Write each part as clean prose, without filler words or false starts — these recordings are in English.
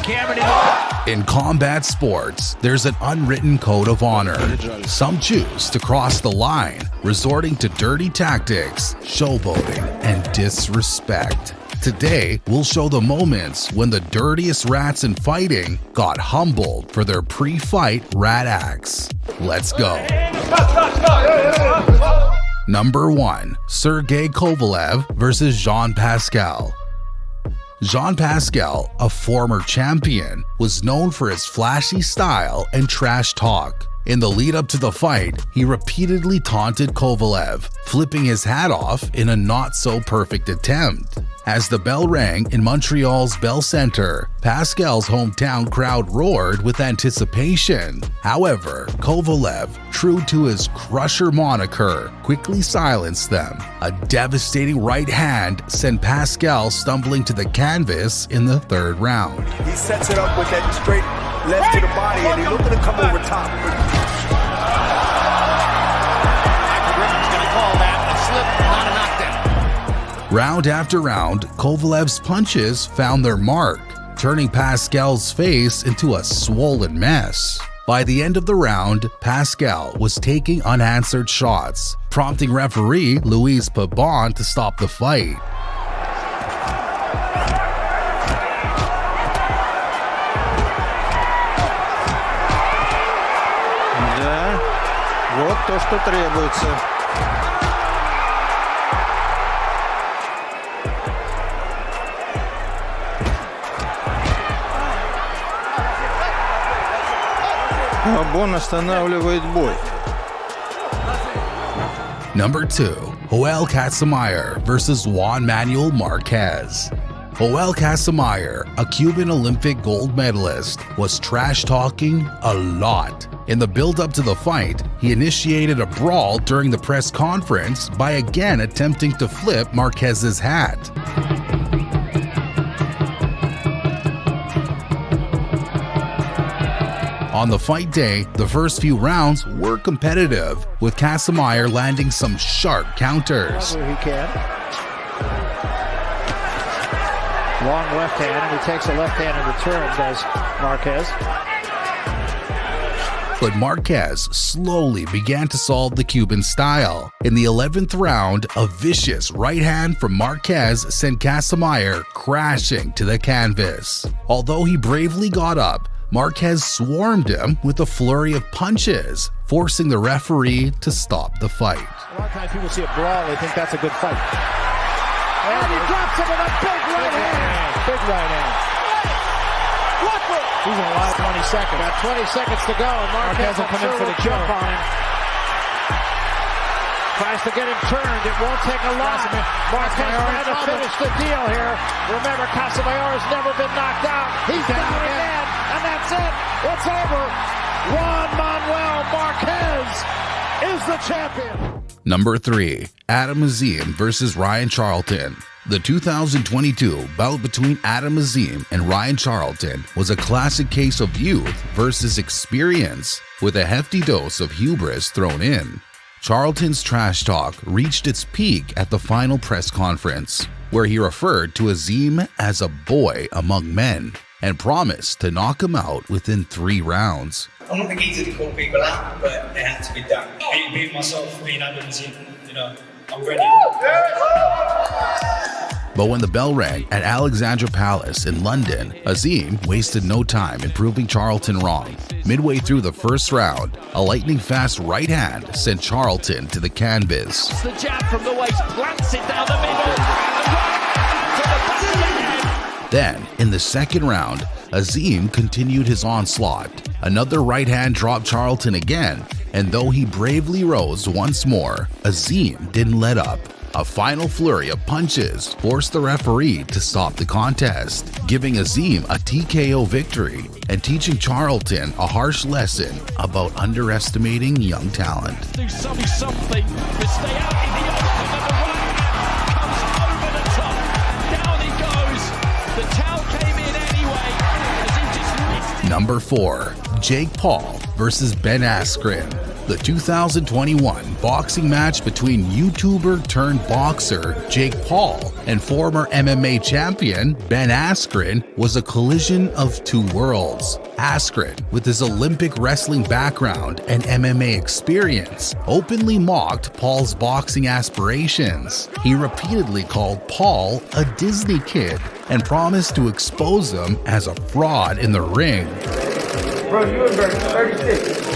In combat sports, there's an unwritten code of honor. Some choose to cross the line, resorting to dirty tactics, showboating, and disrespect. Today, we'll show the moments when the dirtiest rats in fighting got humbled for their pre-fight rat acts. Let's go. Number 1. Sergey Kovalev versus Jean Pascal. Jean Pascal, a former champion, was known for his flashy style and trash talk. In the lead-up to the fight, he repeatedly taunted Kovalev, flipping his hat off in a not-so-perfect attempt. As the bell rang in Montreal's Bell Centre, Pascal's hometown crowd roared with anticipation. However, Kovalev, true to his crusher moniker, quickly silenced them. A devastating right hand sent Pascal stumbling to the canvas in the third round. He sets it up with that straight left to the body, and he's looking to come over top. Round after round, Kovalev's punches found their mark, turning Pascal's face into a swollen mess. By the end of the round, Pascal was taking unanswered shots, prompting referee Louise Pabon to stop the fight. Да, вот то, что требуется. Пабон останавливает бой. Number 2. Joel Casamayor versus Juan Manuel Marquez. Joel Casamayor, a Cuban Olympic gold medalist, was trash-talking a lot. In the build-up to the fight, he initiated a brawl during the press conference by again attempting to flip Marquez's hat. On the fight day, the first few rounds were competitive, with Casamayor landing some sharp counters. He can. Long left hand, and he takes a left hand in return, does Marquez. But Marquez slowly began to solve the Cuban style. In the 11th round, a vicious right hand from Marquez sent Casamayor crashing to the canvas. Although he bravely got up, Marquez swarmed him with a flurry of punches, forcing the referee to stop the fight. A lot of times people see a brawl, they think that's a good fight. And he drops him with a big right hand. Big right hand. He's in the last 20 seconds. Got 20 seconds to go. Marquez will come in for the jump on him. Tries to get him turned. It won't take a lot. Marquez trying to finish the deal here. Remember, Casamayor has never been knocked out. He's down again. And that's it. It's over. Juan Manuel Marquez is the champion. Number 3. Adam Azim versus Ryan Charlton. The 2022 bout between Adam Azim and Ryan Charlton was a classic case of youth versus experience, with a hefty dose of hubris thrown in. Charlton's trash talk reached its peak at the final press conference, where he referred to Azim as a boy among men and promised to knock him out within 3 rounds. I'm not the geezer to call people out, but they had to be done. I beat myself being Adam Azim, I'm ready. But when the bell rang at Alexandra Palace in London, Azim wasted no time in proving Charlton wrong. Midway through the first round, a lightning-fast right hand sent Charlton to the canvas. The jab from the waist, plants it down the middle, and right to the back of the head. Then, in the second round, Azim continued his onslaught. Another right hand dropped Charlton again, and though he bravely rose once more, Azim didn't let up. A final flurry of punches forced the referee to stop the contest, giving Azim a TKO victory and teaching Charlton a harsh lesson about underestimating young talent. Do something to stay out in the open, and the right hand comes over the top. Down he goes. The towel came in anyway, as he just missed it. Number 4. Jake Paul versus Ben Askren. The 2021 boxing match between YouTuber turned boxer Jake Paul and former MMA champion Ben Askren was a collision of two worlds. Askren, with his Olympic wrestling background and MMA experience, openly mocked Paul's boxing aspirations. He repeatedly called Paul a Disney kid and promised to expose him as a fraud in the ring. Bro, you embarrassed 36.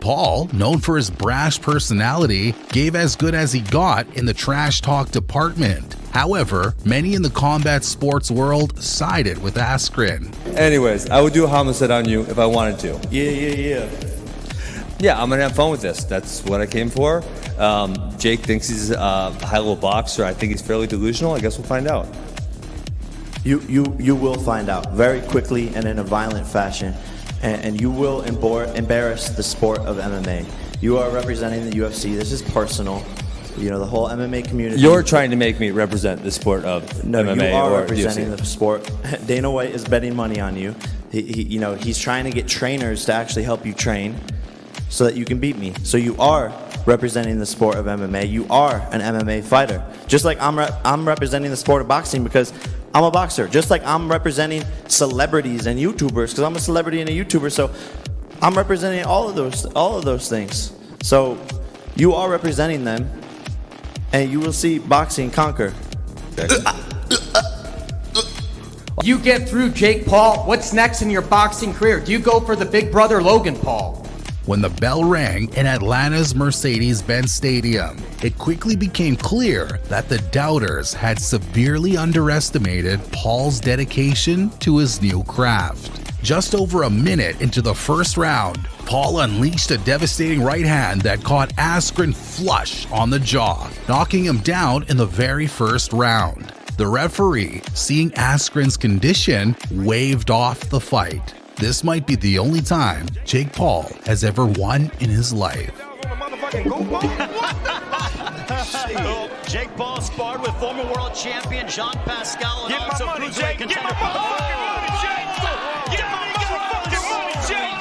Paul, known for his brash personality, gave as good as he got in the trash talk department. However, many in the combat sports world sided with Askren. Anyways, I would do a homicide on you if I wanted to. Yeah. Yeah, I'm gonna have fun with this. That's what I came for. Jake thinks he's a high-level boxer. I think he's fairly delusional. I guess we'll find out. You will find out very quickly and in a violent fashion, and you will embarrass the sport of MMA. You are representing the UFC. This is personal. You know, the whole MMA community. You're trying to make me represent the sport of MMA you are or representing UFC. the sport. Dana White is betting money on you. He's trying to get trainers to actually help you train so that you can beat me. So you are representing the sport of MMA. You are an MMA fighter. Just like I'm representing the sport of boxing because I'm a boxer. Just like I'm representing celebrities and YouTubers because I'm a celebrity and a YouTuber. So I'm representing all of those things. So you are representing them, and you will see boxing conquer. You get through Jake Paul, what's next in your boxing career? Do you go for the big brother Logan Paul? When the bell rang in Atlanta's Mercedes-Benz Stadium, it quickly became clear that the doubters had severely underestimated Paul's dedication to his new craft. Just over a minute into the first round, Paul unleashed a devastating right hand that caught Askren flush on the jaw, knocking him down in the very first round. The referee, seeing Askren's condition, waved off the fight. This might be the only time Jake Paul has ever won in his life. Jake Paul sparred with former world champion Jean Pascal and Get my also money, cruiserweight Jake. Get contender my motherfucking money, Jake. Get my motherfucking money, Jake.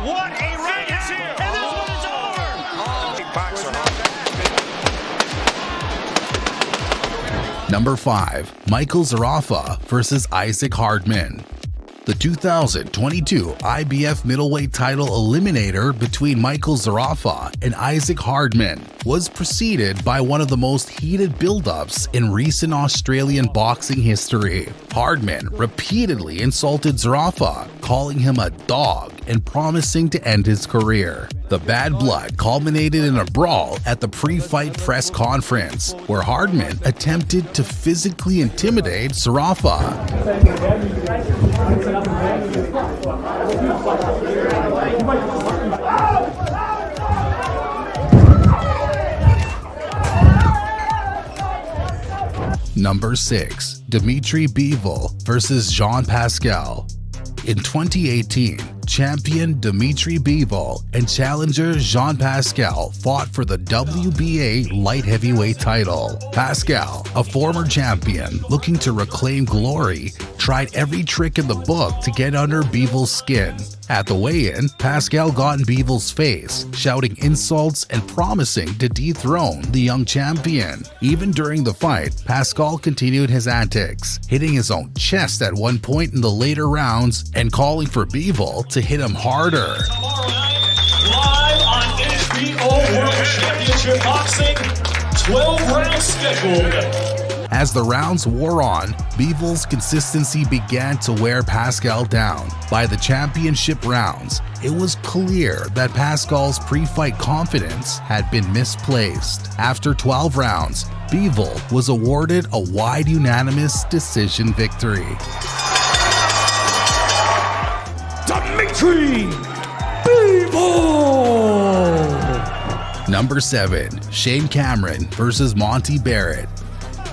What a run is here. And this one is over. Number 5. Michael Zerafa versus Isaac Hardman. The 2022 IBF middleweight title eliminator between Michael Zerafa and Isaac Hardman was preceded by one of the most heated buildups in recent Australian boxing history. Hardman repeatedly insulted Zerafa, calling him a dog and promising to end his career. The bad blood culminated in a brawl at the pre-fight press conference, where Hardman attempted to physically intimidate Zerafa. Number 6. Dimitri Bivol versus Jean Pascal. In 2018, champion Dimitri Bivol and challenger Jean Pascal fought for the WBA light heavyweight title. Pascal, a former champion looking to reclaim glory, tried every trick in the book to get under Bivol's skin. At the weigh-in, Pascal got in Bivol's face, shouting insults and promising to dethrone the young champion. Even during the fight, Pascal continued his antics, hitting his own chest at one point in the later rounds and calling for Bivol to hit him harder. Tomorrow night, live on HBO World Championship Boxing, 12 rounds scheduled. As the rounds wore on, Bivol's consistency began to wear Pascal down. By the championship rounds, it was clear that Pascal's pre-fight confidence had been misplaced. After 12 rounds, Bivol was awarded a wide unanimous decision victory. Dimitri Bivol. Number 7. Shane Cameron versus Monty Barrett.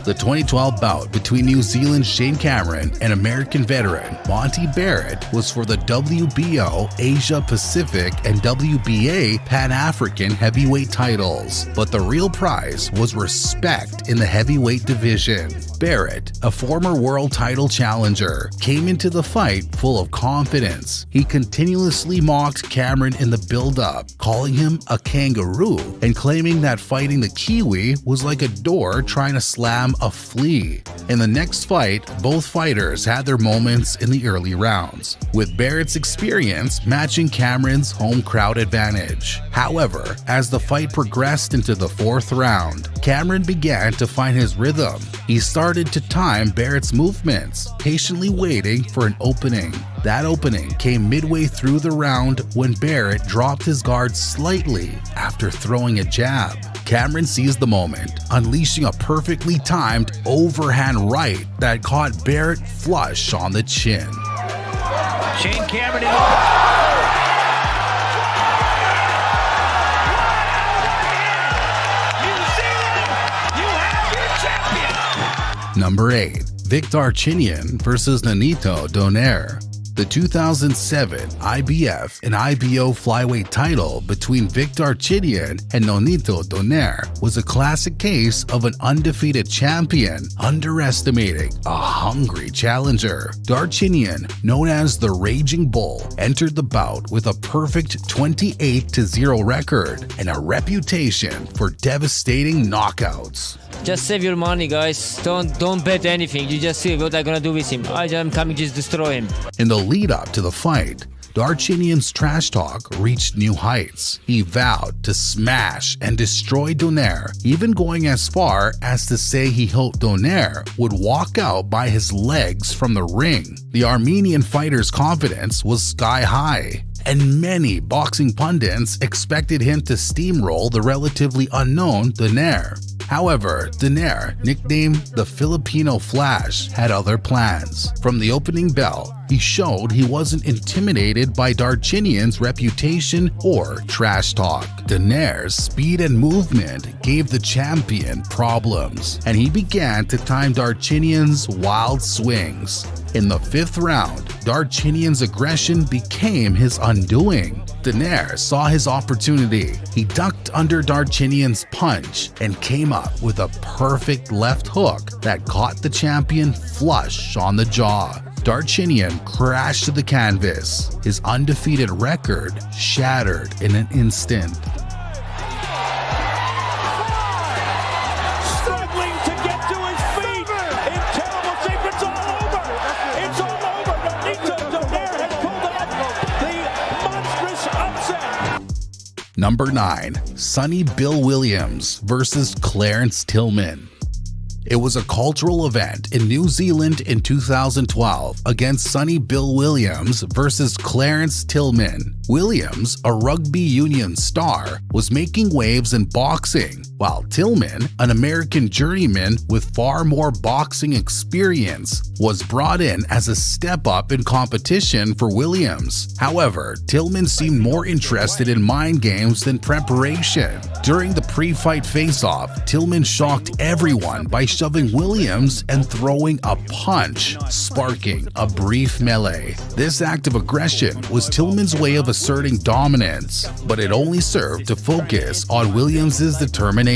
The 2012 bout between New Zealand's Shane Cameron and American veteran Monty Barrett was for the WBO Asia Pacific and WBA Pan-African heavyweight titles, but the real prize was respect in the heavyweight division. Barrett, a former world title challenger, came into the fight full of confidence. He continuously mocked Cameron in the build-up, calling him a kangaroo and claiming that fighting the Kiwi was like a door trying to slam a flea. In the next fight, both fighters had their moments in the early rounds, with Barrett's experience matching Cameron's home crowd advantage. However, as the fight progressed into the fourth round, Cameron began to find his rhythm. He started to time Barrett's movements, patiently waiting for an opening. That opening came midway through the round when Barrett dropped his guard slightly after throwing a jab. Cameron seized the moment, unleashing a perfectly timed overhand right that caught Barrett flush on the chin. Shane Cameron Number 8. Darchinyan versus Nonito Donaire. The 2007 IBF and IBO flyweight title between Darchinyan and Nonito Donaire was a classic case of an undefeated champion underestimating a hungry challenger. Darchinyan, known as the Raging Bull, entered the bout with a perfect 28-0 record and a reputation for devastating knockouts. Just save your money, guys. Don't bet anything. You just see what I'm gonna do with him. I'm coming just destroy him. In the lead up to the fight, Darchinyan's trash talk reached new heights. He vowed to smash and destroy Donaire, even going as far as to say he hoped Donaire would walk out by his legs from the ring. The Armenian fighter's confidence was sky high, and many boxing pundits expected him to steamroll the relatively unknown Donaire. However, Donaire, nicknamed the Filipino Flash, had other plans. From the opening bell, he showed he wasn't intimidated by Darchinyan's reputation or trash talk. Donaire's speed and movement gave the champion problems, and he began to time Darchinyan's wild swings. In the fifth round, Darchinyan's aggression became his undoing. Donaire saw his opportunity. He ducked under Darchinyan's punch and came up with a perfect left hook that caught the champion flush on the jaw. Darchinyan crashed to the canvas, his undefeated record shattered in an instant. struggling to get to his feet. In terrible shape. It's all over. It's all over. Nonito Donaire has pulled off the monstrous upset. Number 9. Sonny Bill Williams versus Clarence Tillman. It was a cultural event in New Zealand in 2012 against Sonny Bill Williams versus Clarence Tillman. Williams, a rugby union star, was making waves in boxing, while Tillman, an American journeyman with far more boxing experience, was brought in as a step up in competition for Williams. However, Tillman seemed more interested in mind games than preparation. During the pre-fight face-off, Tillman shocked everyone by shoving Williams and throwing a punch, sparking a brief melee. This act of aggression was Tillman's way of asserting dominance, but it only served to focus on Williams' determination.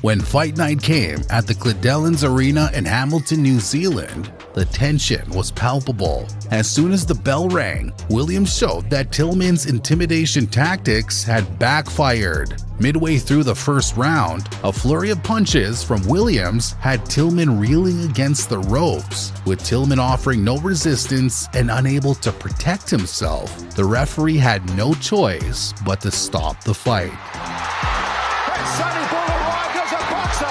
When fight night came at the Clydellans Arena in Hamilton, New Zealand, the tension was palpable. As soon as the bell rang, Williams showed that Tillman's intimidation tactics had backfired. Midway through the first round, a flurry of punches from Williams had Tillman reeling against the ropes. With Tillman offering no resistance and unable to protect himself, the referee had no choice but to stop the fight. Sonny Bill arrived as a boxer.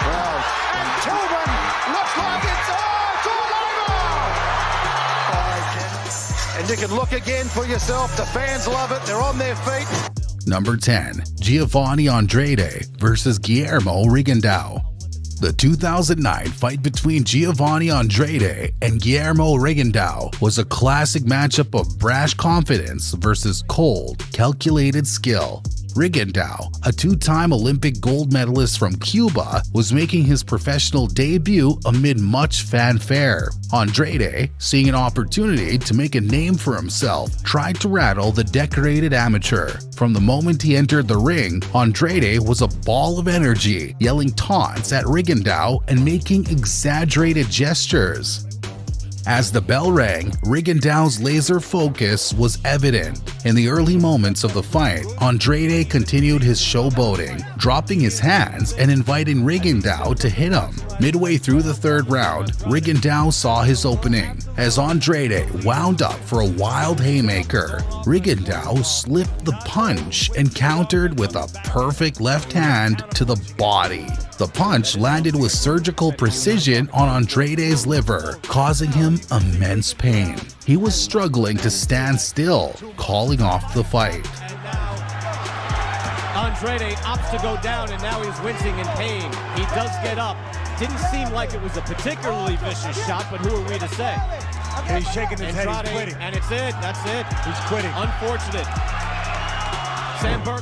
Well, and Tillman looks like it's all over. And you can look again for yourself. The fans love it. They're on their feet. Number 10. Giovanni Andrade versus Guillermo Rigondeaux. The 2009 fight between Giovanni Andrade and Guillermo Rigondeaux was a classic matchup of brash confidence versus cold, calculated skill. Rigondeaux, a two-time Olympic gold medalist from Cuba, was making his professional debut amid much fanfare. Andrade, seeing an opportunity to make a name for himself, tried to rattle the decorated amateur. From the moment he entered the ring, Andrade was a ball of energy, yelling taunts at Rigondeaux and making exaggerated gestures. As the bell rang, Rigondeaux's laser focus was evident. In the early moments of the fight, Andrade continued his showboating, dropping his hands and inviting Rigondeaux to hit him. Midway through the third round, Rigondeaux saw his opening. As Andrade wound up for a wild haymaker, Rigondeaux slipped the punch and countered with a perfect left hand to the body. The punch landed with surgical precision on Andrade's liver, causing him immense pain. He was struggling to stand still, calling off the fight. Andrade opts to go down, and now he's wincing in pain. He does get up. Didn't seem like it was a particularly vicious shot, but who are we to say? He's shaking his head, he's quitting. And it's it, that's it. He's quitting. Unfortunate.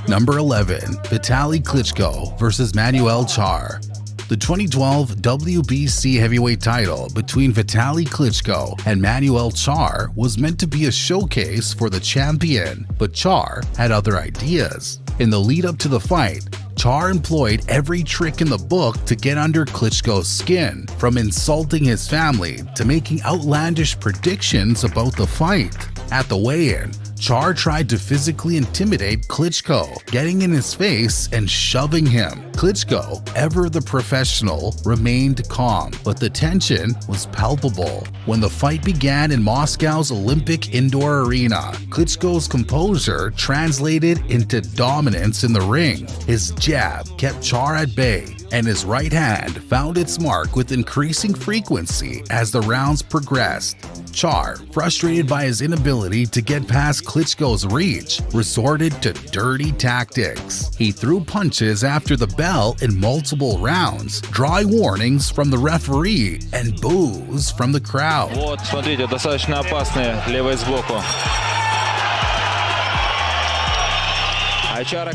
Number 11, Vitaly Klitschko versus Manuel Charr. The 2012 WBC heavyweight title between Vitaly Klitschko and Manuel Charr was meant to be a showcase for the champion, but Charr had other ideas. In the lead up to the fight, Charr employed every trick in the book to get under Klitschko's skin, from insulting his family to making outlandish predictions about the fight. At the weigh-in, Charr tried to physically intimidate Klitschko, getting in his face and shoving him. Klitschko, ever the professional, remained calm, but the tension was palpable. When the fight began in Moscow's Olympic indoor arena, Klitschko's composure translated into dominance in the ring. His jab kept Charr at bay, and his right hand found its mark with increasing frequency as the rounds progressed. Charr, frustrated by his inability to get past Klitschko's reach, resorted to dirty tactics. He threw punches after the bell in multiple rounds, drawing warnings from the referee and boos from the crowd. Вот, смотрите, достаточно опасные левой сбоку.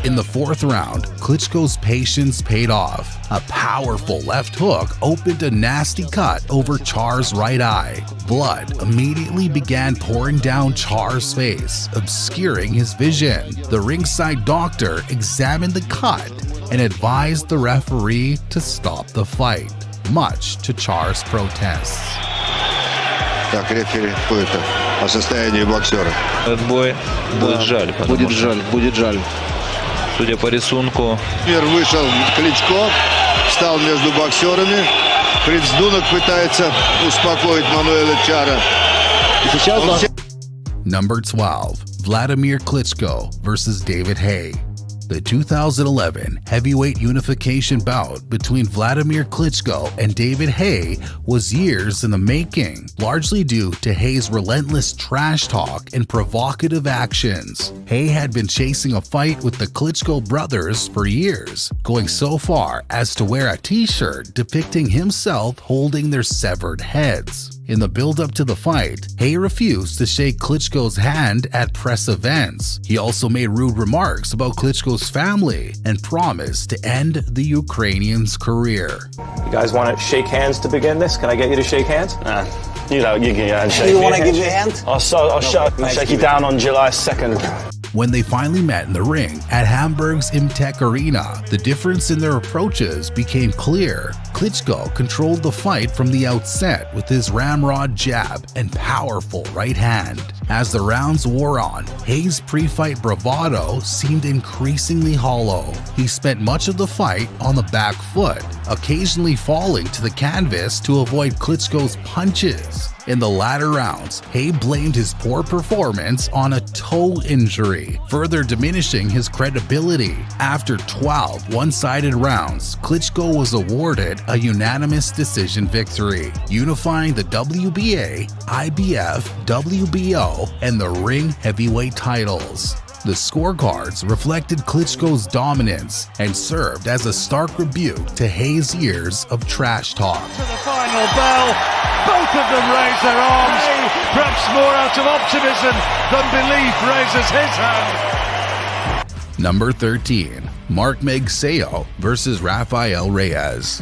In the fourth round, Klitschko's patience paid off. A powerful left hook opened a nasty cut over Charr's right eye. Blood immediately began pouring down Charr's face, obscuring his vision. The ringside doctor examined the cut and advised the referee to stop the fight, much to Charr's protests. Так, рефери по состоянию боксера. Этот бой будет жаль. Будет жаль. Судя по рисунку. Вышел Кличко, встал между боксерами. Фриц Дунок пытается успокоить Мануэля Чарра. Number 12, Vladimir Klitschko versus David Haye. The 2011 heavyweight unification bout between Vladimir Klitschko and David Haye was years in the making, largely due to Haye's relentless trash talk and provocative actions. Haye had been chasing a fight with the Klitschko brothers for years, going so far as to wear a t-shirt depicting himself holding their severed heads. In the build-up to the fight, Haye refused to shake Klitschko's hand at press events. He also made rude remarks about Klitschko's family and promised to end the Ukrainian's career. You guys want to shake hands to begin this? Can I get you to shake hands? You know, you can shake You want to give you a hand? I'll shake you down on July 2nd. When they finally met in the ring at Hamburg's Imtech Arena, the difference in their approaches became clear. Klitschko controlled the fight from the outset with his ramrod jab and powerful right hand. As the rounds wore on, Haye's pre-fight bravado seemed increasingly hollow. He spent much of the fight on the back foot, occasionally falling to the canvas to avoid Klitschko's punches. In the latter rounds, Haye blamed his poor performance on a toe injury, further diminishing his credibility. After 12 one-sided rounds, Klitschko was awarded a unanimous decision victory, unifying the WBA, IBF, WBO, and the ring heavyweight titles. The scorecards reflected Klitschko's dominance and served as a stark rebuke to Haye's years of trash talk. To the final bell, both of them raise their arms. Perhaps more out of optimism than belief raises his hand. Number 13. Magsayo versus Rafael Reyes.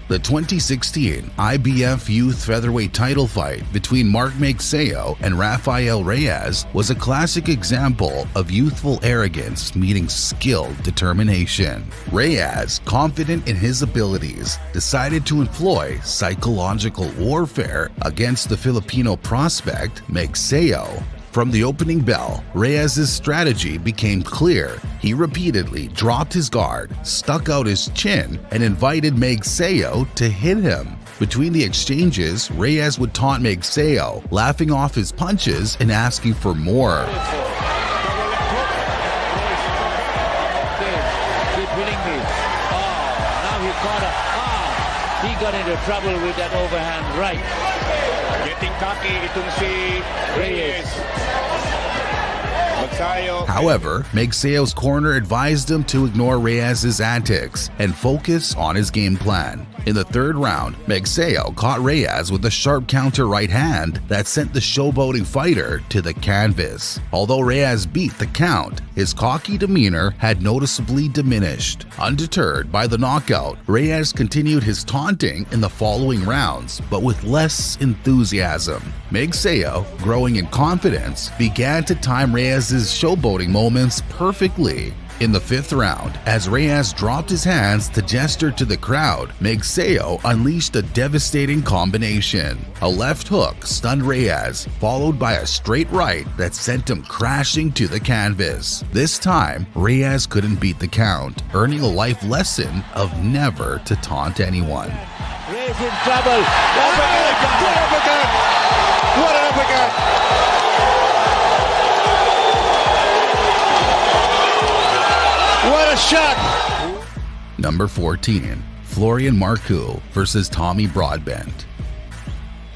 The 2016 IBF Youth Featherweight title fight between Magsayo and Rafael Reyes was a classic example of youthful arrogance meeting skilled determination. Reyes, confident in his abilities, decided to employ psychological warfare against the Filipino prospect Magsayo. From the opening bell, Reyes' strategy became clear. He repeatedly dropped his guard, stuck out his chin, and invited Magsayo to hit him. Between the exchanges, Reyes would taunt Magsayo, laughing off his punches and asking for more. He got into trouble with that overhand right. Getting cocky itong si Reyes. Magsayo. However, Magsayo's corner advised him to ignore Reyes' antics and focus on his game plan. In the third round, Magsayo caught Reyes with a sharp counter right hand that sent the showboating fighter to the canvas. Although Reyes beat the count, his cocky demeanor had noticeably diminished. Undeterred by the knockout, Reyes continued his taunting in the following rounds, but with less enthusiasm. Magsayo, growing in confidence, began to time Reyes' showboating moments perfectly. In the fifth round, as Reyes dropped his hands to gesture to the crowd, Magsayo unleashed a devastating combination. A left hook stunned Reyes, followed by a straight right that sent him crashing to the canvas. This time, Reyes couldn't beat the count, earning a life lesson of never to taunt anyone. Reyes in trouble. What uppercut! What an uppercut! What a shot! Number 14. Florian Marku versus Tommy Broadbent.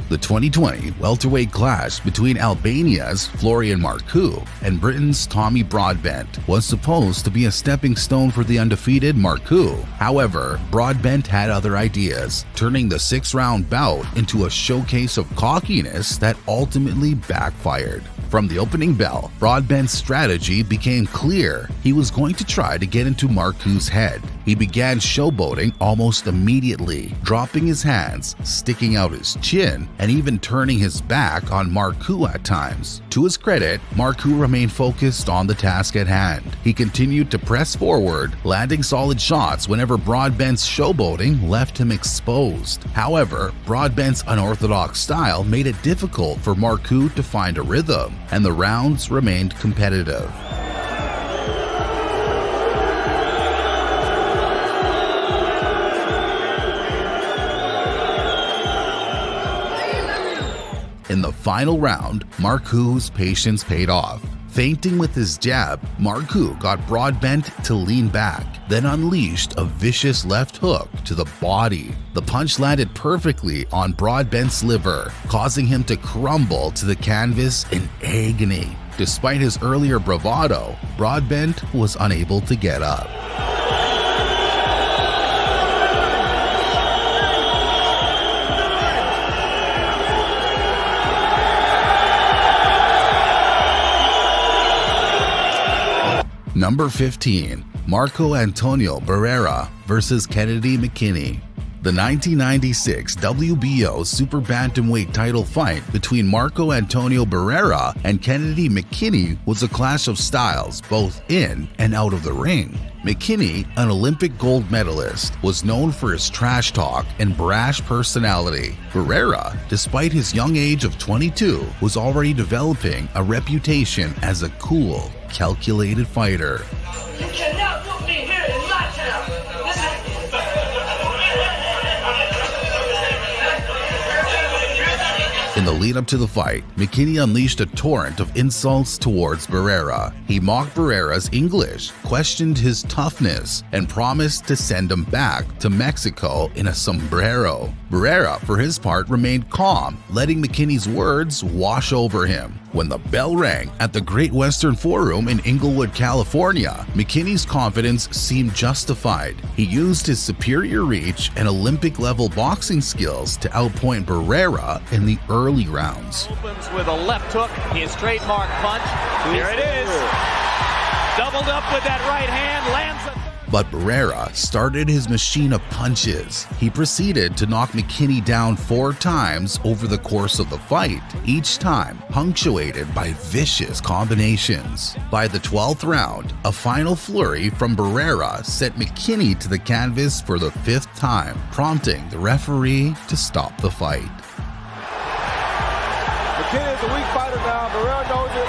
The 2020 welterweight clash between Albania's Florian Marku and Britain's Tommy Broadbent was supposed to be a stepping stone for the undefeated Marku. However, Broadbent had other ideas, turning the 6-round bout into a showcase of cockiness that ultimately backfired. From the opening bell, Broadbent's strategy became clear. He was going to try to get into Marku's head. He began showboating almost immediately, dropping his hands, sticking out his chin, and even turning his back on Marku at times. To his credit, Marku remained focused on the task at hand. He continued to press forward, landing solid shots whenever Broadbent's showboating left him exposed. However, Broadbent's unorthodox style made it difficult for Marku to find a rhythm, and the rounds remained competitive. In the final round, Marku's patience paid off. Feinting with his jab, Marku got Broadbent to lean back, then unleashed a vicious left hook to the body. The punch landed perfectly on Broadbent's liver, causing him to crumble to the canvas in agony. Despite his earlier bravado, Broadbent was unable to get up. Number 15. Marco Antonio Barrera versus Kennedy McKinney. The 1996 WBO Super Bantamweight title fight between Marco Antonio Barrera and Kennedy McKinney was a clash of styles both in and out of the ring. McKinney, an Olympic gold medalist, was known for his trash talk and brash personality. Barrera, despite his young age of 22, was already developing a reputation as a cool, calculated fighter. You cannot put me here in my town. In the lead up to the fight, McKinney unleashed a torrent of insults towards Barrera. He mocked Barrera's English, questioned his toughness, and promised to send him back to Mexico in a sombrero. Barrera, for his part, remained calm, letting McKinney's words wash over him. When the bell rang at the Great Western Forum in Inglewood, California, McKinney's confidence seemed justified. He used his superior reach and Olympic-level boxing skills to outpoint Barrera in the early rounds. Opens with a left hook, his trademark punch. Here it is. Doubled up with that right hand, lands a... But Barrera started his machine of punches. He proceeded to knock McKinney down 4 times over the course of the fight, each time punctuated by vicious combinations. By the 12th round, a final flurry from Barrera sent McKinney to the canvas for the 5th time, prompting the referee to stop the fight. McKinney is a weak fighter now. Barrera knows it.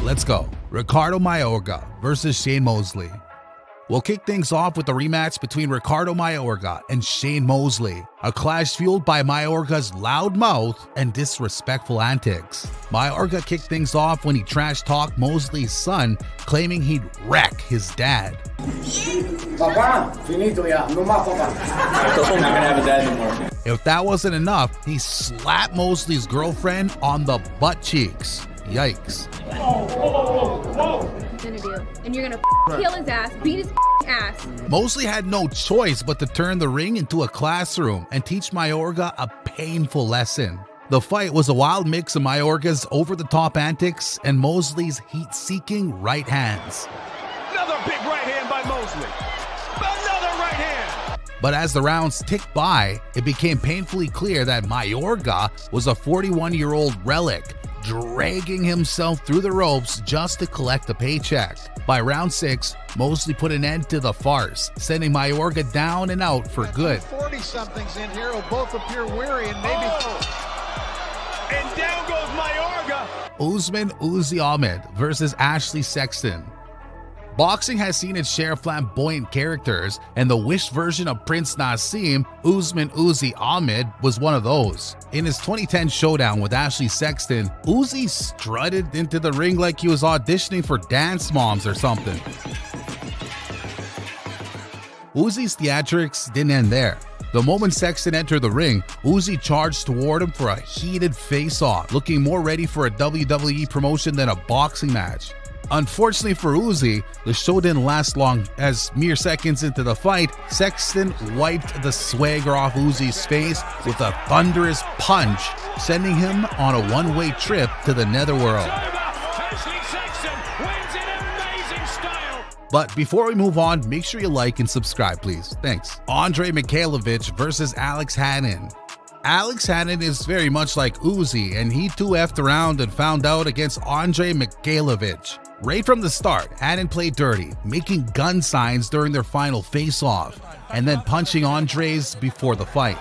Let's go. Ricardo Mayorga versus Shane Mosley. We'll kick things off with a rematch between Ricardo Mayorga and Shane Mosley, a clash fueled by Mayorga's loud mouth and disrespectful antics. Mayorga kicked things off when he trash-talked Mosley's son, claiming he'd wreck his dad. Papa, finito ya, no más papa. I'm not gonna have a dad anymore. If that wasn't enough, he slapped Mosley's girlfriend on the butt cheeks. Yikes. Gonna do, and you're gonna kill his ass, beat his ass. Mosley had no choice but to turn the ring into a classroom and teach Mayorga a painful lesson. The fight was a wild mix of Mayorga's over-the-top antics and Mosley's heat-seeking right hands. Another big right hand by Mosley. Another right hand. But as the rounds ticked by, it became painfully clear that Mayorga was a 41-year-old relic, dragging himself through the ropes just to collect a paycheck. By round 6, Mosley put an end to the farce, sending Mayorga down and out for good. 40-somethings in here will both appear weary and maybe... And down goes Mayorga. Usman Uzi Ahmed versus Ashley Sexton. Boxing has seen its share of flamboyant characters, and the wish version of Prince Nassim, Usman Uzi Ahmed, was one of those. In his 2010 showdown with Ashley Sexton, Uzi strutted into the ring like he was auditioning for Dance Moms or something. Uzi's theatrics didn't end there. The moment Sexton entered the ring, Uzi charged toward him for a heated face-off, looking more ready for a WWE promotion than a boxing match. Unfortunately for Uzi, the show didn't last long, as mere seconds into the fight, Sexton wiped the swagger off Uzi's face with a thunderous punch, sending him on a one-way trip to the netherworld. But before we move on, make sure you like and subscribe, please. Thanks. Andre Mikhailovich versus Alex Hannon. Alex Hannon is very much like Uzi, and he too effed around and found out against Andre Mikhailovich. Right from the start, Hannon played dirty, making gun signs during their final face-off, and then punching Andre's before the fight.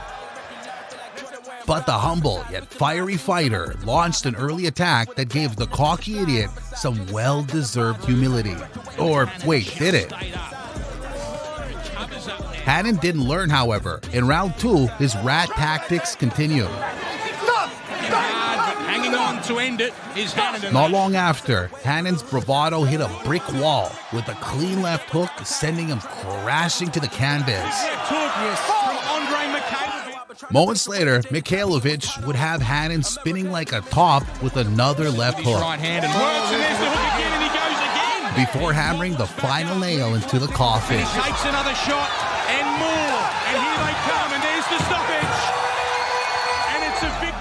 But the humble yet fiery fighter launched an early attack that gave the cocky idiot some well-deserved humility. Or wait, did it? Hannon didn't learn, however. In round 2, his rat tactics continued. Hanging on to end it is Hannon. Not long after, Hannon's bravado hit a brick wall with a clean left hook, sending him crashing to the canvas. Moments later, Mikhailovich would have Hannon spinning like a top with another left hook. Right hand and works, and there's the hook again, and he goes again. Before hammering the final nail into the coffin. He takes another shot and more, and here they come, and there's the stoppage, and it's a victory.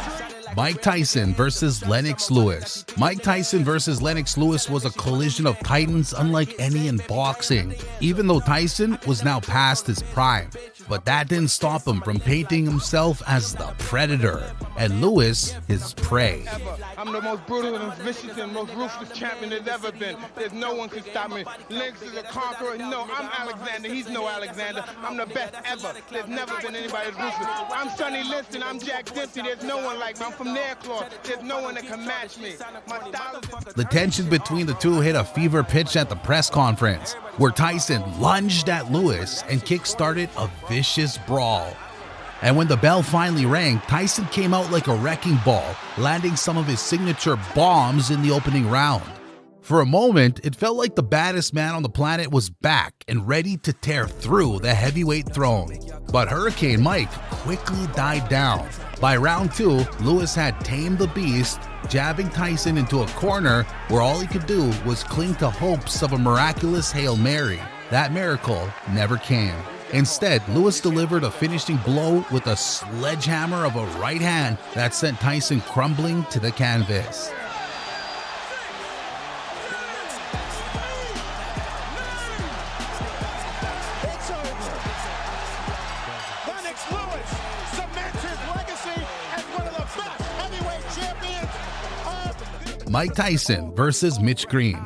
Mike Tyson versus Lennox Lewis. Mike Tyson versus Lennox Lewis was a collision of titans unlike any in boxing, even though Tyson was now past his prime. But that didn't stop him from painting himself as the predator, and Lewis his prey. I'm the most brutal and vicious and most ruthless champion there's ever been. There's no one can stop me. Lennox is a conqueror. No, I'm Alexander. He's no Alexander. I'm the best ever. There's never been anybody as ruthless. I'm Sonny Liston. I'm Jack Dempsey. There's no one like me. I'm from Nairclaw. There's no one that can match me. My style is... The tension between the two hit a fever pitch at the press conference, where Tyson lunged at Lewis and kick-started a vicious brawl. And when the bell finally rang, Tyson came out like a wrecking ball, landing some of his signature bombs in the opening round. For a moment, it felt like the baddest man on the planet was back and ready to tear through the heavyweight throne. But Hurricane Mike quickly died down. By round 2, Lewis had tamed the beast, jabbing Tyson into a corner where all he could do was cling to hopes of a miraculous Hail Mary. That miracle never came. Instead, Lewis delivered a finishing blow with a sledgehammer of a right hand that sent Tyson crumbling to the canvas. Lennox Lewis cements his legacy as one of the best heavyweight champions of Mike Tyson versus Mitch Green.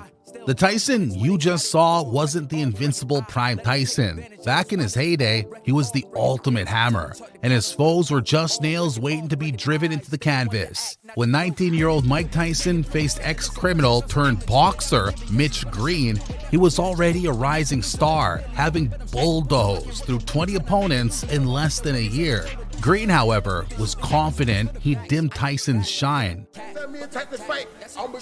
The Tyson you just saw wasn't the invincible prime Tyson. Back in his heyday, he was the ultimate hammer, and his foes were just nails waiting to be driven into the canvas. When 19-year-old Mike Tyson faced ex-criminal turned boxer Mitch Green, he was already a rising star, having bulldozed through 20 opponents in less than a year. Green, however, was confident he'd dim Tyson's shine. Me and Tyson fight,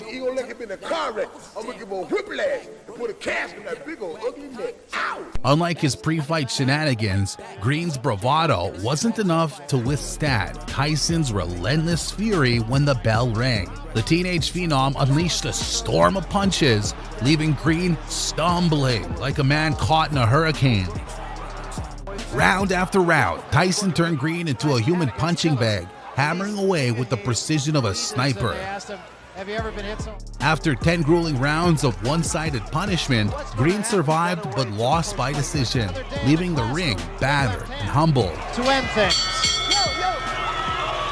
he gonna let him in a car wreck. I'm gonna give him a whiplash and put a cast on that big old ugly neck. Ow! Unlike his pre-fight shenanigans, Green's bravado wasn't enough to withstand Tyson's relentless fury when the bell rang. The teenage phenom unleashed a storm of punches, leaving Green stumbling like a man caught in a hurricane. Round after round, Tyson turned Green into a human punching bag, hammering away with the precision of a sniper. Have you ever been hit so? After 10 grueling rounds of one-sided punishment, Green survived but lost by decision, leaving the ring battered and humbled. To end things.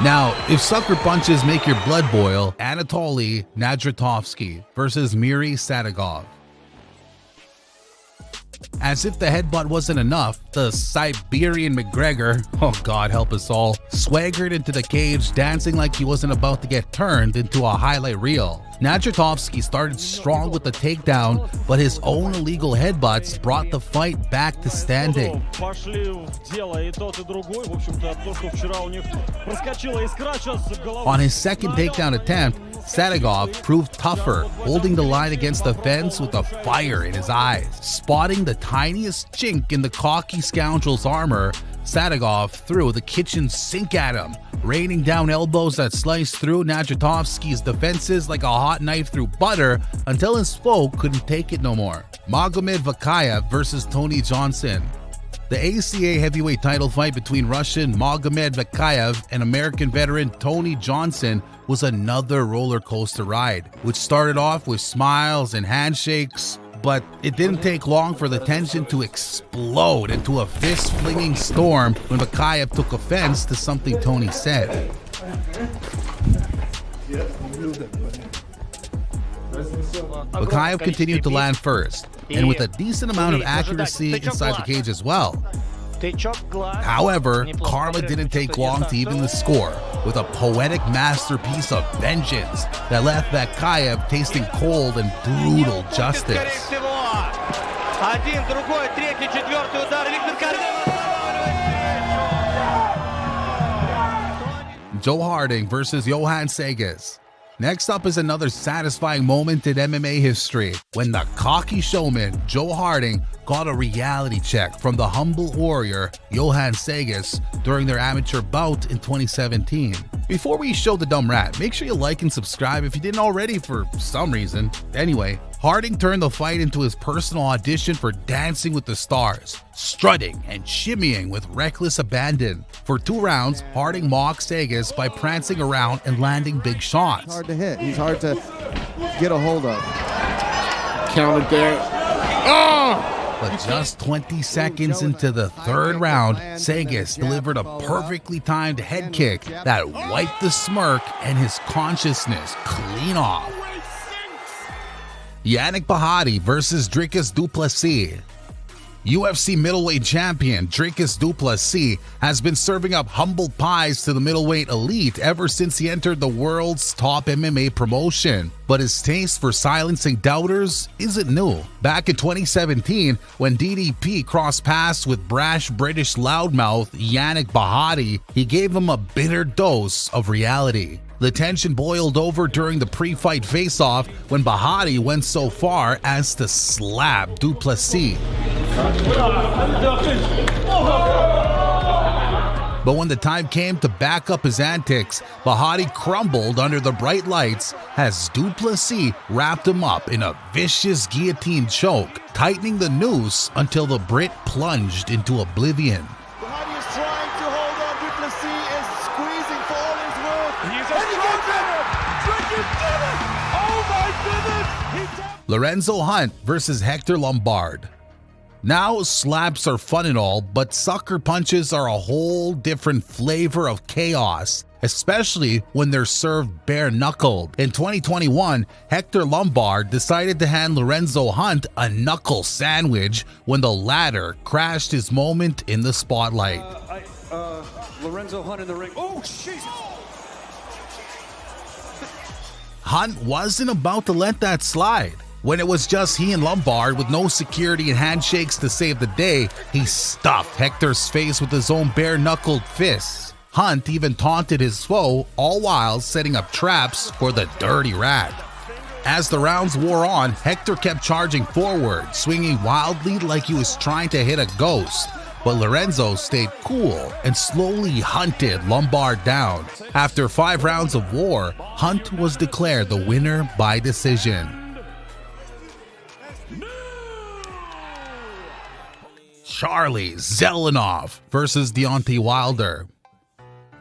Now, if sucker punches make your blood boil, Anatoly Nadratovsky versus Miri Sadegov. As if the headbutt wasn't enough, the Siberian McGregor, oh God help us all, swaggered into the cage dancing like he wasn't about to get turned into a highlight reel. Nadratovsky started strong with the takedown, but his own illegal headbutts brought the fight back to standing. On his second takedown attempt, Sadegov proved tougher, holding the line against the fence with a fire in his eyes. Spotting the tiniest chink in the cocky scoundrel's armor, Sadegov threw the kitchen sink at him, raining down elbows that sliced through Nadratovsky's defenses like a hot knife through butter until his foe couldn't take it no more. Magomed Vakayev versus Tony Johnson. The ACA heavyweight title fight between Russian Magomed Vakayev and American veteran Tony Johnson was another roller coaster ride, which started off with smiles and handshakes, but it didn't take long for the tension to explode into a fist-flinging storm when Vakayev took offense to something Tony said. Vakayev continued to land first, and with a decent amount of accuracy inside the cage as well. However, karma didn't take long to even the score, with a poetic masterpiece of vengeance that left Vakayev tasting cold and brutal justice. Joe Harding versus Johan Seges. Next up is another satisfying moment in MMA history when the cocky showman Joe Harding got a reality check from the humble warrior Johan Seges during their amateur bout in 2017. Before we show the dumb rat, make sure you like and subscribe if you didn't already for some reason. Anyway, Harding turned the fight into his personal audition for Dancing with the Stars, strutting and shimmying with reckless abandon. For 2 rounds, Harding mocked Seges by prancing around and landing big shots. Hard to hit. He's hard to get a hold of. Counted there. Oh! But just 20 seconds into the 3rd round, Seges delivered a perfectly timed head kick that wiped the smirk and his consciousness clean off. Yannick Bahati versus Dricus du Plessis. UFC middleweight champion Dricus du Plessis has been serving up humble pies to the middleweight elite ever since he entered the world's top MMA promotion. But his taste for silencing doubters isn't new. Back in 2017, when DDP crossed paths with brash British loudmouth Yannick Bahati, he gave him a bitter dose of reality. The tension boiled over during the pre-fight face-off when Bahati went so far as to slap du Plessis. But when the time came to back up his antics, Bahati crumbled under the bright lights as du Plessis wrapped him up in a vicious guillotine choke, tightening the noose until the Brit plunged into oblivion. Bahati is trying to hold on. Du Plessis is squeezing for all his worth. And he gets it! Dricus did it! Oh my goodness! Lorenzo Hunt versus Hector Lombard. Now, slaps are fun and all, but sucker punches are a whole different flavor of chaos, especially when they're served bare-knuckled. In 2021, Hector Lombard decided to hand Lorenzo Hunt a knuckle sandwich when the latter crashed his moment in the spotlight. Lorenzo Hunt in the ring. Oh, jeez! Hunt wasn't about to let that slide. When it was just he and Lombard with no security and handshakes to save the day, he stuffed Hector's face with his own bare-knuckled fists. Hunt even taunted his foe, all while setting up traps for the dirty rat. As the rounds wore on, Hector kept charging forward, swinging wildly like he was trying to hit a ghost. But Lorenzo stayed cool and slowly hunted Lombard down. After 5 rounds of war, Hunt was declared the winner by decision. Charlie Zelenov versus Deontay Wilder.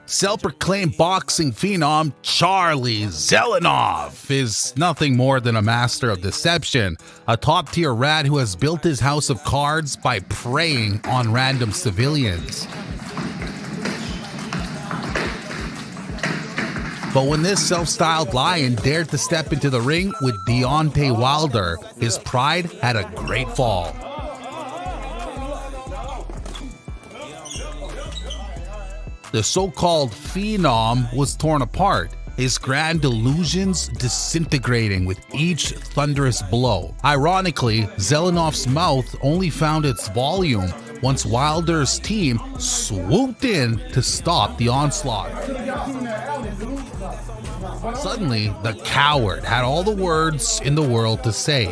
Self-proclaimed boxing phenom Charlie Zelenov is nothing more than a master of deception, a top-tier rat who has built his house of cards by preying on random civilians. But when this self-styled lion dared to step into the ring with Deontay Wilder, his pride had a great fall. The so-called phenom was torn apart, his grand delusions disintegrating with each thunderous blow. Ironically, Zelenov's mouth only found its volume once Wilder's team swooped in to stop the onslaught. Suddenly, the coward had all the words in the world to say.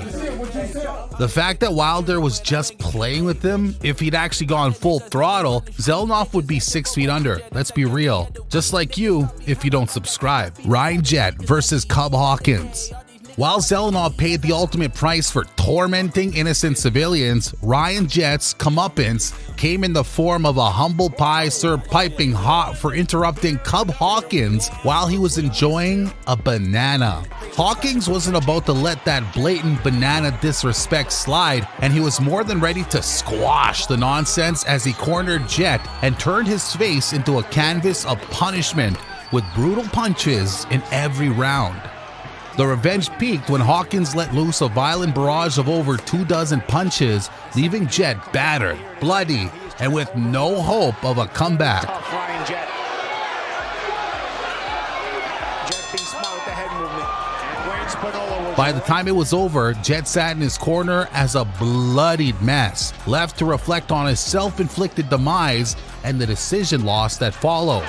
The fact that Wilder was just playing with him, if he'd actually gone full throttle, Zelenov would be 6 feet under. Let's be real. Just like you, if you don't subscribe. Ryan Jett versus Cub Hawkins. While Zelenov paid the ultimate price for tormenting innocent civilians, Ryan Jett's comeuppance came in the form of a humble pie served piping hot for interrupting Cub Hawkins while he was enjoying a banana. Hawkins wasn't about to let that blatant banana disrespect slide, and he was more than ready to squash the nonsense as he cornered Jett and turned his face into a canvas of punishment with brutal punches in every round. The revenge peaked when Hawkins let loose a violent barrage of over 24 punches, leaving Jett battered, bloody, and with no hope of a comeback. Tough Ryan Jett. Jett being smart with the head movement. And Wayne Spinola was... By the time it was over, Jett sat in his corner as a bloodied mess, left to reflect on his self-inflicted demise and the decision loss that followed.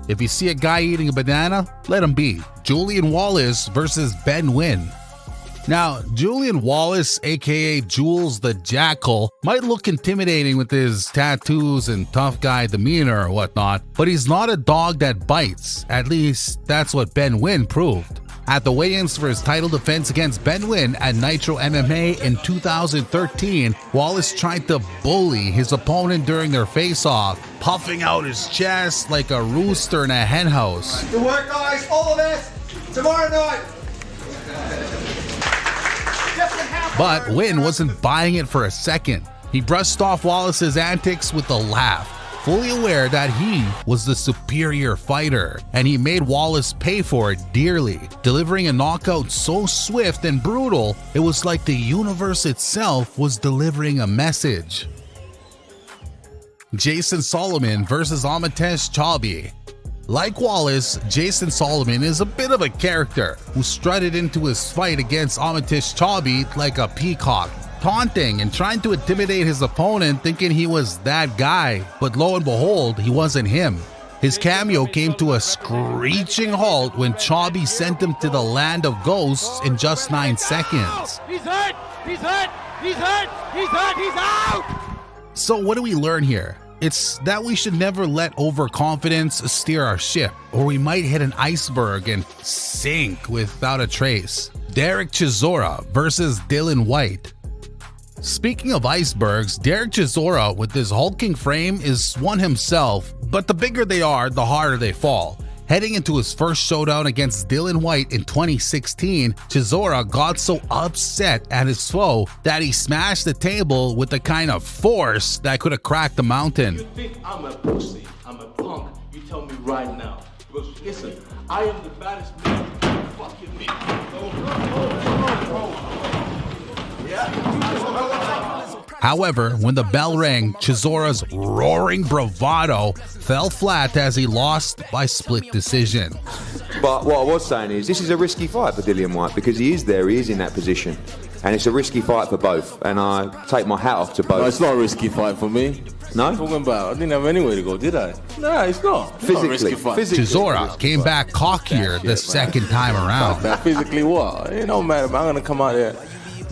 If you see a guy eating a banana, let him be. Julian Wallace versus Ben Nguyen. Now, Julian Wallace, aka Jules the Jackal, might look intimidating with his tattoos and tough guy demeanor or whatnot, but he's not a dog that bites. At least, that's what Ben Nguyen proved. At the weigh-ins for his title defense against Ben Nguyen at Nitro MMA in 2013, Wallace tried to bully his opponent during their face-off, puffing out his chest like a rooster in a henhouse. Good work, guys. All of it. Tomorrow night. But Nguyen wasn't buying it for a second. He brushed off Wallace's antics with a laugh, fully aware that he was the superior fighter, and he made Wallace pay for it dearly, delivering a knockout so swift and brutal, it was like the universe itself was delivering a message. Jason Solomon versus Amatesh Chabi. Like Wallace, Jason Solomon is a bit of a character who strutted into his fight against Amatesh Chabi like a peacock, taunting and trying to intimidate his opponent, thinking he was that guy, but lo and behold, he wasn't him. His cameo came to a screeching halt when Chabi sent him to the land of ghosts in just 9 seconds. He's hurt! He's hurt! He's hurt! He's hurt! He's out! So what do we learn here? It's that we should never let overconfidence steer our ship, or we might hit an iceberg and sink without a trace. Derek Chisora versus Dylan White. Speaking of icebergs, Derek Chisora with his hulking frame is one himself, but the bigger they are, the harder they fall. Heading into his first showdown against Dillian Whyte in 2016, Chisora got so upset at his foe that he smashed the table with the kind of force that could have cracked the mountain. You think I'm a pussy, I'm a punk, you tell me right now. Because listen, I am the baddest man fucking me. However, when the bell rang, Chisora's roaring bravado fell flat as he lost by split decision. But what I was saying is, this is a risky fight for Dillian Whyte because he is in that position. And it's a risky fight for both. And I take my hat off to both. No, it's not a risky fight for me. No? Talking about, I didn't have anywhere to go, did I? No, it's not. Physically. Chisora came back cockier the second time around. Physically what? It don't matter, man. I'm going to come out there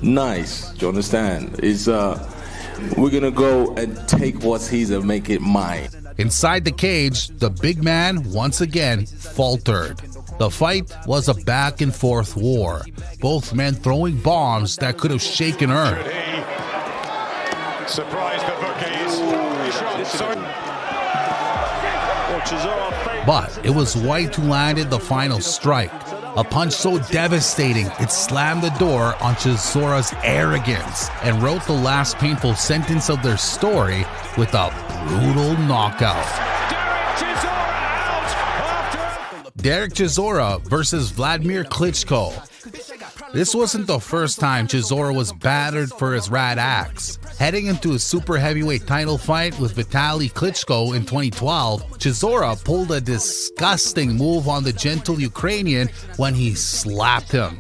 nice. Do you understand? It's, we're going to go and take what's his and make it mine. Inside the cage, the big man once again faltered. The fight was a back and forth war, both men throwing bombs that could have shaken earth. Surprise the bookies. But it was Whyte who landed the final strike. A punch so devastating it slammed the door on Chisora's arrogance and wrote the last painful sentence of their story with a brutal knockout. Derek Chisora versus Vladimir Klitschko. This wasn't the first time Chisora was battered for his rat axe. Heading into a super heavyweight title fight with Vitaly Klitschko in 2012, Chisora pulled a disgusting move on the gentle Ukrainian when he slapped him.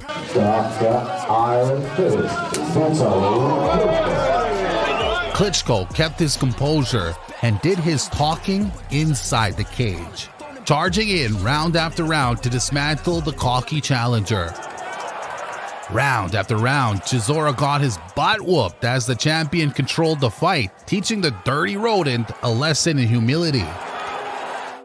Klitschko kept his composure and did his talking inside the cage, charging in round after round to dismantle the cocky challenger. Round after round, Chisora got his butt whooped as the champion controlled the fight, teaching the dirty rodent a lesson in humility.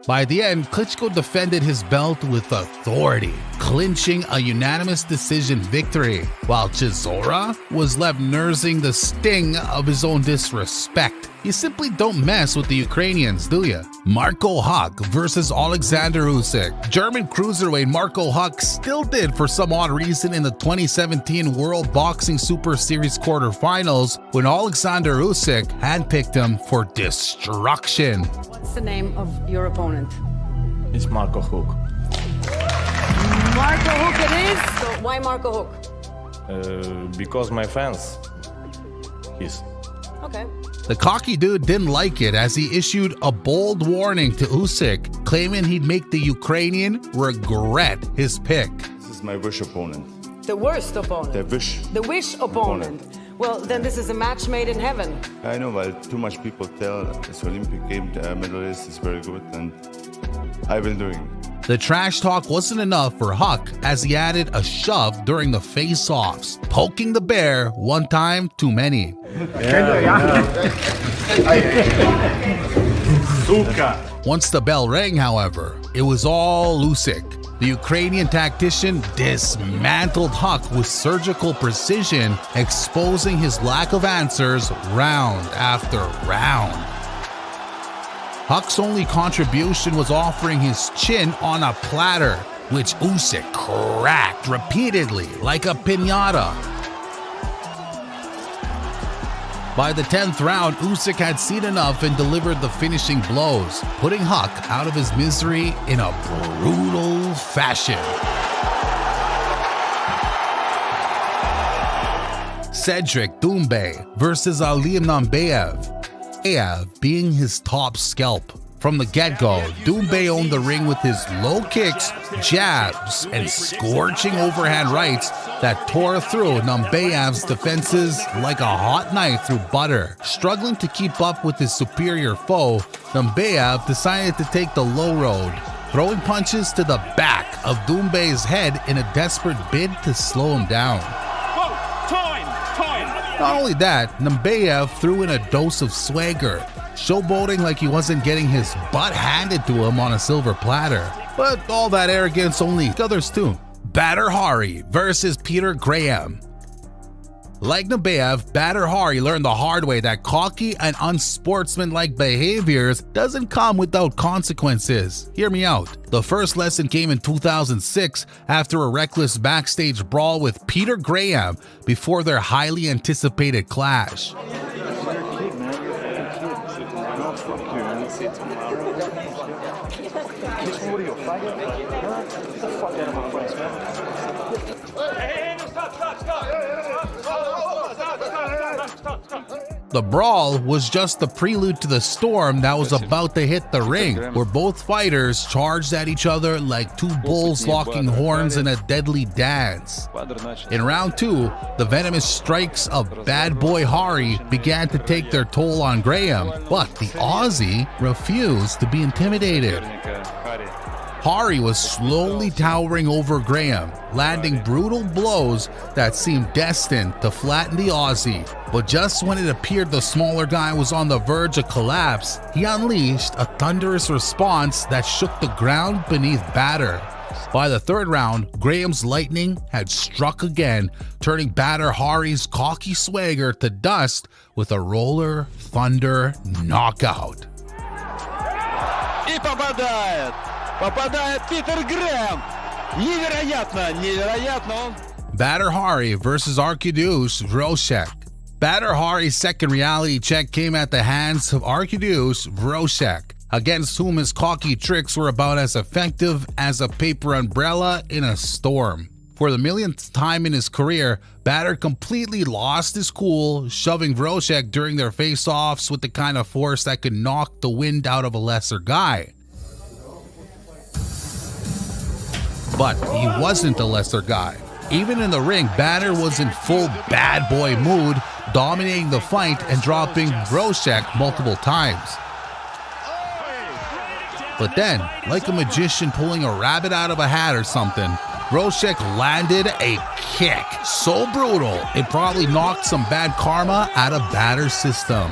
By the end, Klitschko defended his belt with authority, clinching a unanimous decision victory, while Chisora was left nursing the sting of his own disrespect. You simply don't mess with the Ukrainians, do you? Marco Huck versus Alexander Usyk. German cruiserweight Marco Huck still did for some odd reason in the 2017 World Boxing Super Series quarterfinals when Alexander Usyk handpicked him for destruction. What's the name of your opponent? It's Marco Huck. Marco Huck it is? So why Marco Huck? Because my fans. Okay. The cocky dude didn't like it as he issued a bold warning to Usyk, claiming he'd make the Ukrainian regret his pick. This is my wish opponent. The worst opponent? The wish. The wish opponent. Well, then this is a match made in heaven. I know, but too much people tell this Olympic game medalist is very good, and I've been doing it. The trash talk wasn't enough for Huck as he added a shove during the face-offs, poking the bear one time too many. Once the bell rang, however, it was all Usyk. The Ukrainian tactician dismantled Huck with surgical precision, exposing his lack of answers round after round. Huck's only contribution was offering his chin on a platter, which Usyk cracked repeatedly like a piñata. By the 10th round, Usyk had seen enough and delivered the finishing blows, putting Huck out of his misery in a brutal fashion. Cedric Doumbé versus Alim Nambayev. Nambayev being his top scalp. From the get-go, Doumbé owned the ring with his low kicks, jabs, and scorching overhand rights that tore through Nambayev's defenses like a hot knife through butter. Struggling to keep up with his superior foe, Nambayev decided to take the low road, throwing punches to the back of Doumbé's head in a desperate bid to slow him down. Not only that, Nambayev threw in a dose of swagger, showboating like he wasn't getting his butt handed to him on a silver platter. But all that arrogance only others too. Badr Hari versus Peter Graham. Like Nabayev, Badr Hari learned the hard way that cocky and unsportsmanlike behaviors doesn't come without consequences. Hear me out. The first lesson came in 2006 after a reckless backstage brawl with Peter Graham before their highly anticipated clash. The brawl was just the prelude to the storm that was about to hit the ring, where both fighters charged at each other like two bulls locking horns in a deadly dance. In round 2, the venomous strikes of Bad Boy Hari began to take their toll on Graham, but the Aussie refused to be intimidated. Hari was slowly towering over Graham, landing brutal blows that seemed destined to flatten the Aussie. But just when it appeared the smaller guy was on the verge of collapse, he unleashed a thunderous response that shook the ground beneath Badr. By the third round, Graham's lightning had struck again, turning Badr Hari's cocky swagger to dust with a roller thunder knockout. Попадает Питер Грэм. Невероятно, невероятно. Badr Hari versus Arkadiusz Wrzosek. Badr Hari's second reality check came at the hands of Arkadiusz Wrzosek, against whom his cocky tricks were about as effective as a paper umbrella in a storm. For the millionth time in his career, Badr completely lost his cool, shoving Wrzosek during their face-offs with the kind of force that could knock the wind out of a lesser guy. But he wasn't a lesser guy. Even in the ring, Badr was in full bad boy mood, dominating the fight and dropping Wrzosek multiple times. But then, like a magician pulling a rabbit out of a hat or something, Wrzosek landed a kick so brutal it probably knocked some bad karma out of Badr's system.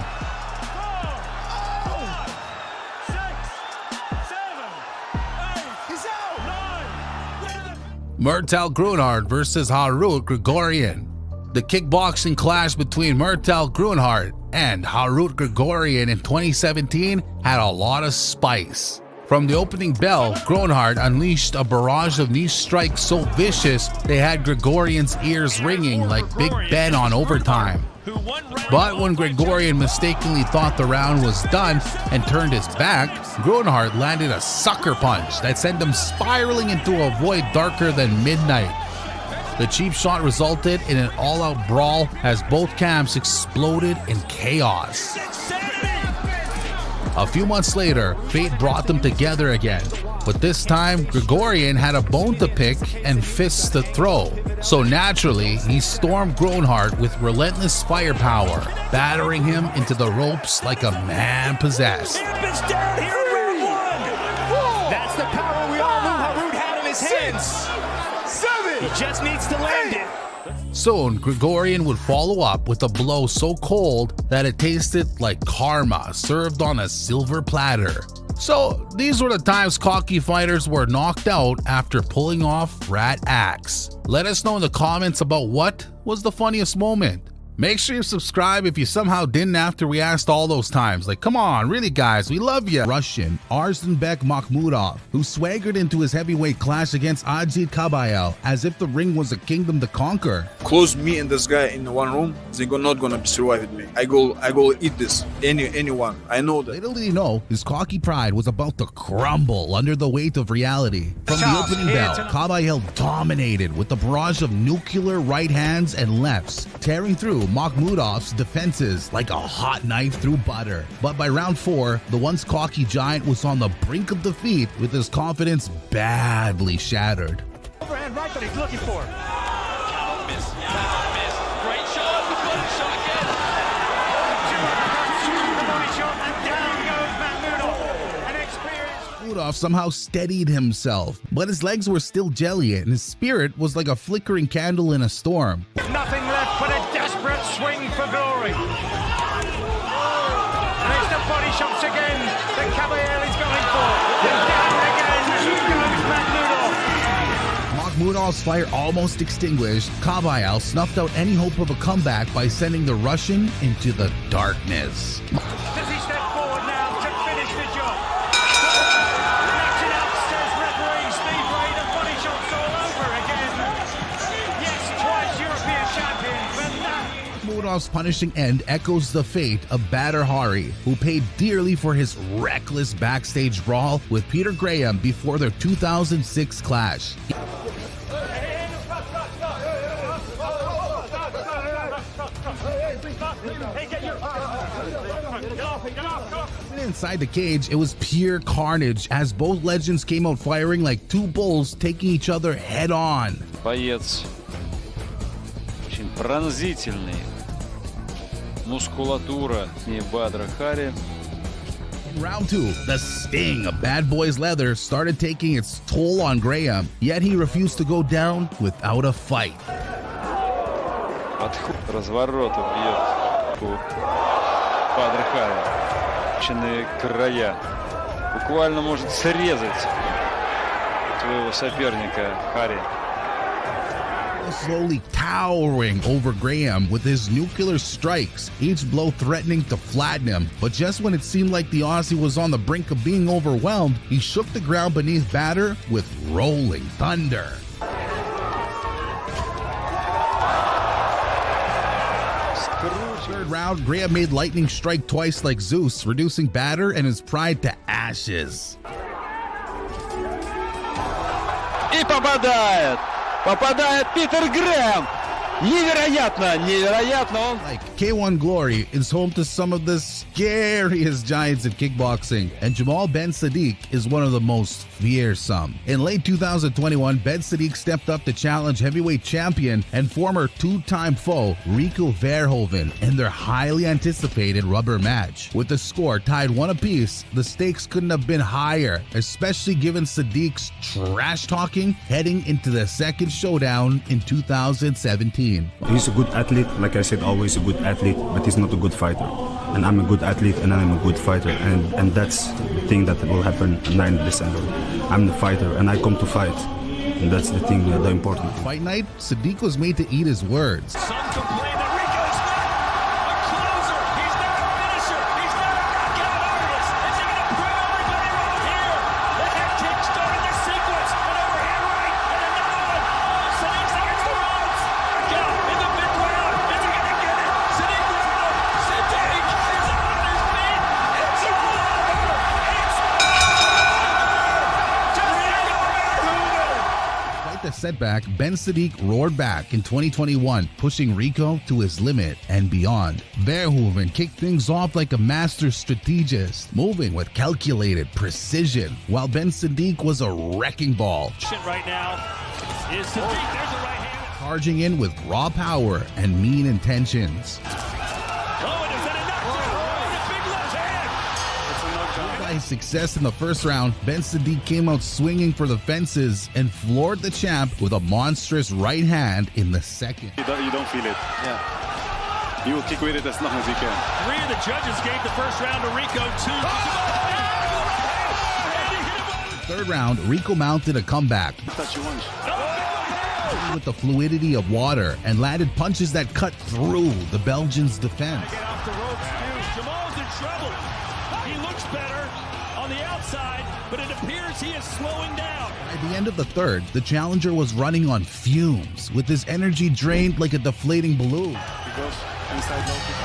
Murtal Grunhard versus Harut Grigorian. The kickboxing clash between Murtal Grunhard and Harut Grigorian in 2017 had a lot of spice. From the opening bell, Grunhard unleashed a barrage of knee strikes so vicious they had Grigorian's ears ringing like Big Ben on overtime. But when Grigorian mistakenly thought the round was done and turned his back, Grunhard landed a sucker punch that sent him spiraling into a void darker than midnight. The cheap shot resulted in an all-out brawl as both camps exploded in chaos. A few months later, fate brought them together again, but this time Grigorian had a bone to pick and fists to throw. So naturally, he stormed Grunhard with relentless firepower, battering him into the ropes like a man possessed. That's the power we all knew Harut had in his hands. He just needs to land it. Soon, Grigorian would follow up with a blow so cold that it tasted like karma served on a silver platter. So these were the times cocky fighters were knocked out after pulling off rat acts. Let us know in the comments about what was the funniest moment. Make sure you subscribe if you somehow didn't after we asked all those times. Like, come on, really guys, we love you. Russian Arsenbek Makhmudov, who swaggered into his heavyweight clash against Azim Kabayel as if the ring was a kingdom to conquer. Close me and this guy in one room, they're not gonna survive with me. I go eat this, anyone, I know that. Little did he know, his cocky pride was about to crumble under the weight of reality. From the opening bell, Kabayel dominated with a barrage of nuclear right hands and lefts, tearing through Makhmudov's defenses like a hot knife through butter. But by round 4, the once cocky giant was on the brink of defeat with his confidence badly shattered. Overhand right that he's looking for. Miss. Great shot. The body shot again. The body shot, and down goes Makhmudov. An experienced. Makhmudov somehow steadied himself, but his legs were still jelly and his spirit was like a flickering candle in a storm. Nothing left but a desperate swing for glory. And it's the body shots again that Caballero is going for. And down again goes Makhmudov. Makhmudov Pascal's fire almost extinguished, Kovalev snuffed out any hope of a comeback by sending the Russian into the darkness. Does he step forward now to finish the job? Knocks it out, says referee Steve Ray. The body shots all over again. Yes, twice European champion, but Moldov's punishing end echoes the fate of batter Haye, who paid dearly for his reckless backstage brawl with Peter Graham before their 2006 clash. Inside the cage, it was pure carnage as both legends came out firing like two bulls taking each other head on. Боец очень пронзительный. Мускулатура и бадра Haye. In round 2, the sting of Bad Boy's leather started taking its toll on Graham, yet he refused to go down without a fight. Разворот бьет бадра Haye. Края. Буквально может срезать своего соперника Haye. Slowly towering over Graham with his nuclear strikes, each blow threatening to flatten him. But just when it seemed like the Aussie was on the brink of being overwhelmed, he shook the ground beneath batter with rolling thunder. Third round, Graham made lightning strike twice like Zeus, reducing batter and his pride to ashes. И попадает! Попадает Питер Грэм! Невероятно! Невероятно! Like K1 Glory is home to some of the scariest giants in kickboxing, and Jamal Ben Sadiq is one of the most fearsome. In late 2021, Ben Sadiq stepped up to challenge heavyweight champion and former two-time foe Rico Verhoeven in their highly anticipated rubber match. With the score tied 1 apiece, the stakes couldn't have been higher, especially given Sadiq's trash talking heading into the second showdown in 2017. He's a good athlete, like I said, always a good athlete, but he's not a good fighter. And I'm a good athlete and I'm a good fighter, and that's the thing that will happen 9th December. I'm the fighter and I come to fight, and that's the thing, the important. Fight night, Sadiq was made to eat his words. some complain that Rico's not a closer. He's not a finisher. He's not a knockout artist. Is he going to prove everybody wrong here? The head kick starting the sequence. An overhand right and another one. Oh, Sadiq's against the ropes. Count in the fifth round. Is he going to get it? Sadiq is out. Sadiq is on his feet. It's all over. It's Despite the setback, Ben Sadiq roared back in 2021, pushing Rico to his limit and beyond. Verhoeven kicked things off like a master strategist, moving with calculated precision, while Ben Sadiq was a wrecking ball, right now is Sadiq. There's a right hand. charging in with raw power and mean intentions. By his success in the first round, Ben Sadiq came out swinging for the fences and floored the champ with a monstrous right hand in the second. You don't feel it. Yeah. You will kick with it as long as you can. 3 of the judges gave the first round to Rico. 2. Third round, Rico mounted a comeback with the fluidity of water and landed punches that cut through the Belgian's defense. Get off the ropes, too. Jamal's in trouble. He looks better on the outside, but it appears he is slowing down. By the end of the third, the challenger was running on fumes, with his energy drained like a deflating balloon. He goes inside low kick.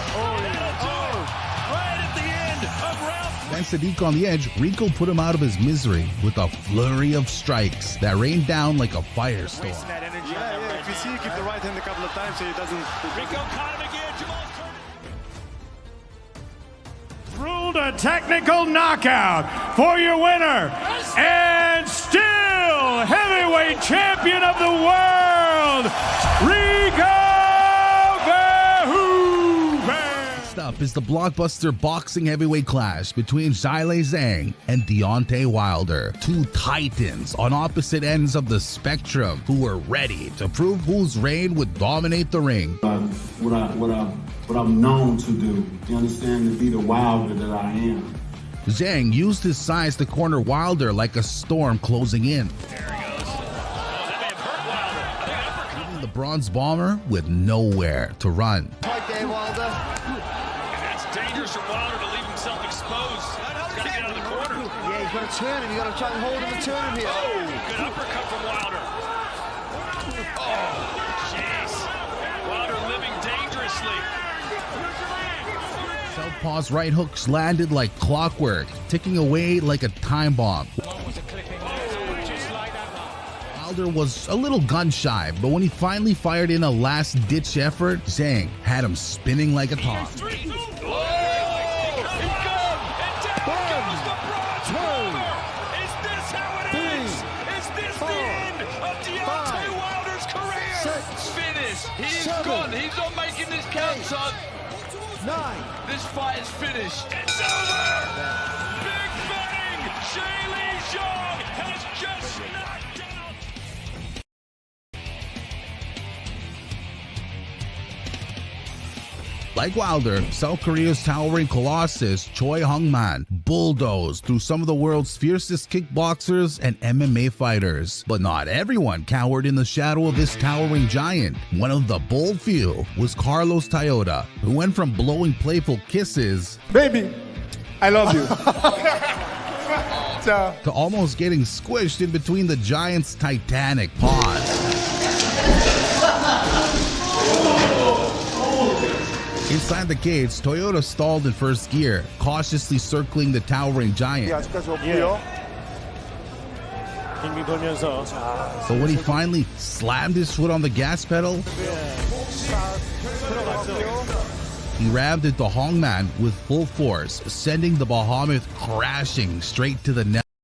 Right at the end of round. Ben Sadiq on the edge, Rico put him out of his misery with a flurry of strikes that rained down like a firestorm. Yeah. If you see, you keep the right hand a couple of times so he doesn't. Rico caught him again. Jamal's ruled a technical knockout for your winner and still heavyweight champion of the world, Rico Verhoeven. Next up is the blockbuster boxing heavyweight clash between Zhilei Zhang and Deontay Wilder, two titans on opposite ends of the spectrum who were ready to prove whose reign would dominate the ring. What I'm known to do, you understand, to be the Wilder that I am. Zhang used his size to corner Wilder like a storm closing in. There he goes. Oh, that may have hurt Wilder. bronze bomber with nowhere to run. Tight there, Wilder. And that's dangerous for Wilder to leave himself exposed. He's got to get out of the corner. Yeah, he's got to turn him. You've got to try and hold him and turn him here. Oh, good uppercut from Wilder. Oh, jeez. Wilder living dangerously. Southpaw's right hooks landed like clockwork, ticking away like a time bomb. Wilder was a little gun-shy, but when he finally fired in a last-ditch effort, Zhang had him spinning like a top. He's gone. He's not making this count, son. 9. This fight is finished. It's over. Big bang. Shaylee Zhang has just knocked out. Like Wilder, South Korea's towering colossus Choi Hong-man bulldozed through some of the world's fiercest kickboxers and MMA fighters. But not everyone cowered in the shadow of this towering giant. One of the bold few was Carlos Toyota, who went from blowing playful kisses, Baby, I love you. to almost getting squished in between the giant's titanic paws. Inside the cage, Toyota stalled in first gear, cautiously circling the towering giant. But when he finally slammed his foot on the gas pedal, he rammed into Hong-man with full force, sending the behemoth crashing straight to the net.